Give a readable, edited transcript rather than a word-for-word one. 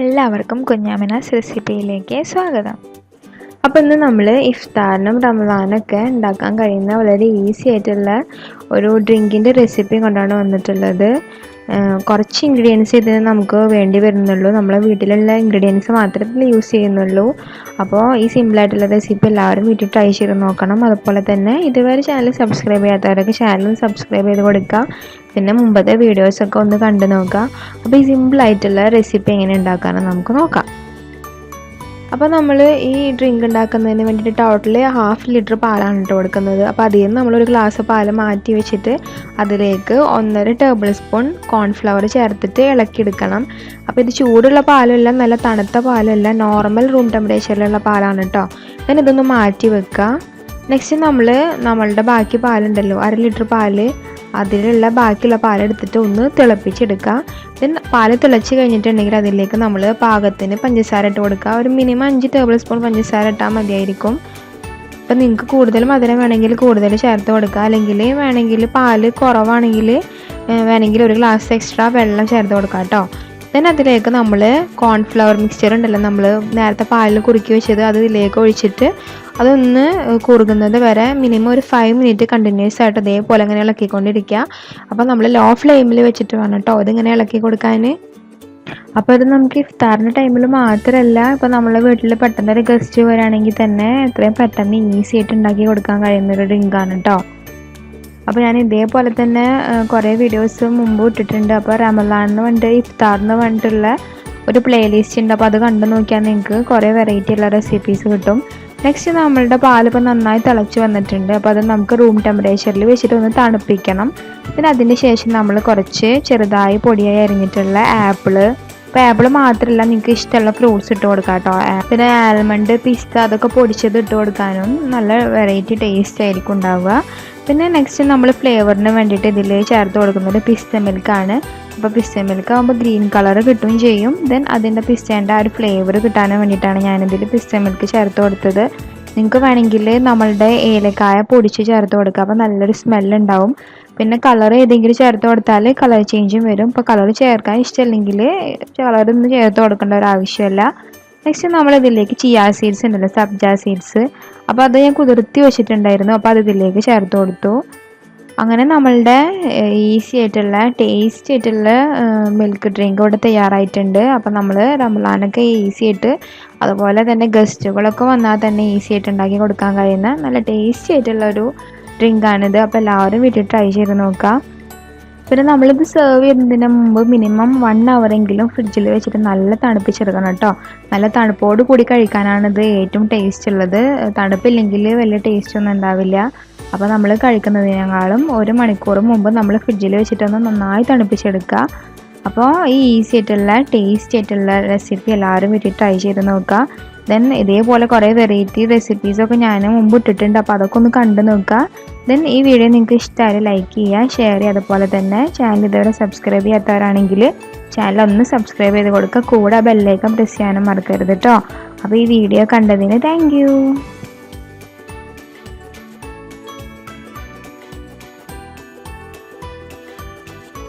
എല്ലാവർക്കും കുഞ്ഞാമിനാസ് റെസിപ്പിയിലേക്ക് സ്വാഗതം. അപ്പോൾ ഇന്ന് നമ്മൾ ഇഫ്താറിനും റമദാനൊക്കെ ഉണ്ടാക്കാൻ കഴിയുന്ന വളരെ ഈസി ആയിട്ടുള്ള ഒരു ഡ്രിങ്കിൻ്റെ റെസിപ്പി കൊണ്ടാണ് വന്നിട്ടുള്ളത്. കുറച്ച് ഇൻഗ്രീഡിയൻസ് ഇതിന് നമുക്ക് വേണ്ടി വരുന്നുള്ളൂ. നമ്മളെ വീട്ടിലുള്ള ഇൻഗ്രീഡിയൻസ് മാത്രമേ യൂസ് ചെയ്യുന്നുള്ളൂ. അപ്പോൾ ഈ സിമ്പിളായിട്ടുള്ള റെസിപ്പി എല്ലാവരും വീട്ടിൽ ട്രൈ ചെയ്ത് നോക്കണം. അതുപോലെ തന്നെ ഇതുവരെ ചാനൽ സബ്സ്ക്രൈബ് ചെയ്യാത്തവരൊക്കെ ചാനൽ സബ്സ്ക്രൈബ് ചെയ്ത് കൊടുക്കുക. പിന്നെ മുമ്പത്തെ വീഡിയോസൊക്കെ ഒന്ന് കണ്ടു നോക്കുക. അപ്പോൾ ഈ സിമ്പിളായിട്ടുള്ള റെസിപ്പി എങ്ങനെ ഉണ്ടാക്കാമെന്ന് നമുക്ക് നോക്കാം. അപ്പോൾ നമ്മൾ ഈ ഡ്രിങ്ക് ഉണ്ടാക്കുന്നതിന് വേണ്ടിയിട്ട് ടോട്ടൽ 1/2 ലിറ്റർ പാലാണ് ഇട്ട് കൊടുക്കുന്നത്. അപ്പോൾ അതിൽ നിന്ന് നമ്മളൊരു ഗ്ലാസ് പാല് മാറ്റി വെച്ചിട്ട് അതിലേക്ക് 1.5 ടേബിൾ സ്പൂൺ കോൺഫ്ലവർ ചേർത്തിട്ട് ഇളക്കിയെടുക്കണം. അപ്പോൾ ഇത് ചൂടുള്ള പാലല്ല, നല്ല തണുത്ത പാലല്ല, നോർമൽ റൂം ടെമ്പറേച്ചറിലുള്ള പാലാണ് കേട്ടോ. ഞാൻ ഇതൊന്ന് മാറ്റി വെക്കുക. നെക്സ്റ്റ് നമ്മളുടെ ബാക്കി പാലുണ്ടല്ലോ, 1/2 ലിറ്റർ പാല്, അതിലുള്ള ബാക്കിയുള്ള പാലെടുത്തിട്ട് ഒന്ന് തിളപ്പിച്ചെടുക്കുക. ദെൻ പാല് തിളച്ച് കഴിഞ്ഞിട്ടുണ്ടെങ്കിൽ അതിലേക്ക് നമ്മൾ പാകത്തിന് പഞ്ചസാര ഇട്ട് കൊടുക്കുക. ഒരു മിനിമം 5 ടേബിൾ സ്പൂൺ പഞ്ചസാര ഇട്ടാൽ മതിയായിരിക്കും. അപ്പം നിങ്ങൾക്ക് കൂടുതൽ മധുരം വേണമെങ്കിൽ കൂടുതൽ ചേർത്ത് കൊടുക്കുക, അല്ലെങ്കിൽ വേണമെങ്കിൽ പാല് കുറവാണെങ്കിൽ വേണമെങ്കിൽ ഒരു ഗ്ലാസ് എക്സ്ട്രാ വെള്ളം ചേർത്ത് കൊടുക്കുക കേട്ടോ. ദെൻ അതിലേക്ക് നമ്മൾ കോൺഫ്ലവർ മിക്സ്ചർ ഉണ്ടല്ലോ, നമ്മൾ നേരത്തെ പാലിൽ കുറുക്കി വെച്ചത്, അത് ഇതിലേക്ക് ഒഴിച്ചിട്ട് അതൊന്ന് കുറുകുന്നത് വരെ മിനിമം ഒരു 5 മിനിറ്റ് കണ്ടിന്യൂസ് ആയിട്ട് അതേപോലെ ഇങ്ങനെ ഇളക്കിക്കൊണ്ടിരിക്കുക. അപ്പോൾ നമ്മൾ ലോ ഫ്ലെയിമിൽ വെച്ചിട്ട് വേണം കേട്ടോ ഇതിങ്ങനെ ഇളക്കി കൊടുക്കാൻ. അപ്പോൾ ഇത് നമുക്ക് ഇഫ്താറിൻ്റെ ടൈമിൽ മാത്രമല്ല, ഇപ്പോൾ നമ്മളെ വീട്ടിൽ പെട്ടെന്ന് ഒരു ഗസ്റ്റ് വരികയാണെങ്കിൽ തന്നെ എത്രയും പെട്ടെന്ന് ഈസി ആയിട്ട് ഉണ്ടാക്കി കൊടുക്കാൻ കഴിയുന്നൊരു ഡ്രിങ്കാണ് കേട്ടോ. അപ്പോൾ ഞാൻ ഇതേപോലെ തന്നെ കുറേ വീഡിയോസ് മുമ്പ് ഇട്ടിട്ടുണ്ട്. അപ്പോൾ റമദാനിന് വേണ്ടി ഇഫ്താറിന് വേണ്ടിയിട്ടുള്ള ഒരു പ്ലേലിസ്റ്റ് ഉണ്ട്. അപ്പോൾ അത് കണ്ടു നോക്കിയാൽ നിങ്ങൾക്ക് കുറേ വെറൈറ്റി ഉള്ള റെസിപ്പീസ് കിട്ടും. നെക്സ്റ്റ് നമ്മളുടെ പാലിപ്പോൾ നന്നായി തിളച്ച് വന്നിട്ടുണ്ട്. അപ്പോൾ അത് നമുക്ക് റൂം ടെമ്പറേച്ചറിൽ വെച്ചിട്ട് ഒന്ന് തണുപ്പിക്കണം. പിന്നെ അതിന് ശേഷം നമ്മൾ കുറച്ച് ചെറുതായി പൊടിയായി അരിഞ്ഞിട്ടുള്ള ആപ്പിള്, ഇപ്പോൾ ആപ്പിൾ മാത്രമല്ല നിങ്ങൾക്ക് ഇഷ്ടമുള്ള ഫ്രൂട്ട്സ് ഇട്ട് കൊടുക്കാം കേട്ടോ. പിന്നെ ആൽമണ്ട്, പിസ്ത അതൊക്കെ പൊടിച്ചത് ഇട്ട് കൊടുക്കാനും നല്ല വെറൈറ്റി ടേസ്റ്റ് ആയിരിക്കും ഉണ്ടാവുക. പിന്നെ നെക്സ്റ്റ് നമ്മൾ ഫ്ലേവറിന് വേണ്ടിയിട്ട് ഇതിൽ ചേർത്ത് കൊടുക്കുന്നത് പിസ്ത മിൽക്കാണ്. അപ്പോൾ പിസ്ത മിൽക്ക് ആകുമ്പോൾ ഗ്രീൻ കളർ കിട്ടുകയും ചെയ്യും. ദെൻ അതിൻ്റെ പിസ്തേൻ്റെ ആ ഒരു ഫ്ലേവർ കിട്ടാൻ വേണ്ടിയിട്ടാണ് ഞാനിതിൽ പിസ്ത മിൽക്ക് ചേർത്ത് കൊടുത്തത്. നിങ്ങൾക്ക് വേണമെങ്കിൽ നമ്മളുടെ ഏലക്കായ പൊടിച്ച് ചേർത്ത് കൊടുക്കുക, അപ്പോൾ നല്ലൊരു സ്മെല്ലുണ്ടാവും. പിന്നെ കളർ ഏതെങ്കിലും ചേർത്ത് കൊടുത്താൽ കളർ ചേഞ്ചും വരും. ഇപ്പോൾ കളർ ചേർക്കാൻ ഇഷ്ടമല്ലെങ്കിൽ കളറൊന്നും ചേർത്ത് കൊടുക്കേണ്ട ഒരു ആവശ്യമില്ല. നെക്സ്റ്റ് നമ്മളിതിലേക്ക് ചിയാ സീഡ്സ് ഉണ്ടല്ലോ, സബ്ജ സീഡ്സ്, അപ്പോൾ അത് ഞാൻ കുതിർത്തി വെച്ചിട്ടുണ്ടായിരുന്നു. അപ്പോൾ അത് ഇതിലേക്ക് ചേർത്ത് കൊടുത്തു. അങ്ങനെ നമ്മളുടെ ഈസി ആയിട്ടുള്ള ടേസ്റ്റി ആയിട്ടുള്ള മിൽക്ക് ഡ്രിങ്ക് ഇവിടെ തയ്യാറായിട്ടുണ്ട്. അപ്പോൾ നമ്മൾ റമദാനൊക്കെ ഈസി ആയിട്ട്, അതുപോലെ തന്നെ ഗസ്റ്റുകളൊക്കെ വന്നാൽ തന്നെ ഈസി ആയിട്ട് ഉണ്ടാക്കി കൊടുക്കാൻ കഴിയുന്ന നല്ല ടേസ്റ്റി ആയിട്ടുള്ളൊരു ഡ്രിങ്കാണിത്. അപ്പോൾ എല്ലാവരും വീട്ടിൽ ട്രൈ ചെയ്ത് നോക്കുക. പിന്നെ നമ്മളിത് സെർവ് ചെയ്യുന്നതിന് മുമ്പ് മിനിമം 1 ഹവറെങ്കിലും ഫ്രിഡ്ജിൽ വെച്ചിട്ട് നല്ല തണുപ്പിച്ചെടുക്കണം കേട്ടോ. നല്ല തണുപ്പോട് കൂടി കഴിക്കാനാണിത് ഏറ്റവും ടേസ്റ്റ് ഉള്ളത്. തണുപ്പില്ലെങ്കിൽ വലിയ ടേസ്റ്റ് ഒന്നും ഉണ്ടാവില്ല. അപ്പോൾ നമ്മൾ കഴിക്കുന്നതിനേക്കാളും 1 മണിക്കൂർ മുമ്പ് നമ്മൾ ഫ്രിഡ്ജിൽ വെച്ചിട്ടൊന്ന് നന്നായി തണുപ്പിച്ചെടുക്കുക. അപ്പോൾ ഈ ഈസി ആയിട്ടുള്ള ടേസ്റ്റി ആയിട്ടുള്ള റെസിപ്പി എല്ലാവരും വീട്ടിൽ ട്രൈ ചെയ്ത് നോക്കുക. ദെൻ ഇതേപോലെ കുറേ വെറൈറ്റി റെസിപ്പീസൊക്കെ ഞാൻ മുമ്പ് ഇട്ടിട്ടുണ്ട്. അപ്പോൾ അതൊക്കെ ഒന്ന് കണ്ടു നോക്കുക. ദെൻ ഈ വീഡിയോ നിങ്ങൾക്ക് ഇഷ്ടമായാലും ലൈക്ക് ചെയ്യുക, ഷെയർ ചെയ്യുക. അതുപോലെ തന്നെ ചാനൽ ഇതുവരെ സബ്സ്ക്രൈബ് ചെയ്യാത്തവരാണെങ്കിൽ ചാനൽ ഒന്ന് സബ്സ്ക്രൈബ് ചെയ്ത് കൊടുക്കുക. കൂടെ ബെല്ലൈക്കൺ പ്രസ് ചെയ്യാനും മറക്കരുത് കേട്ടോ. അപ്പോൾ ഈ വീഡിയോ കണ്ടതിന് താങ്ക് യു.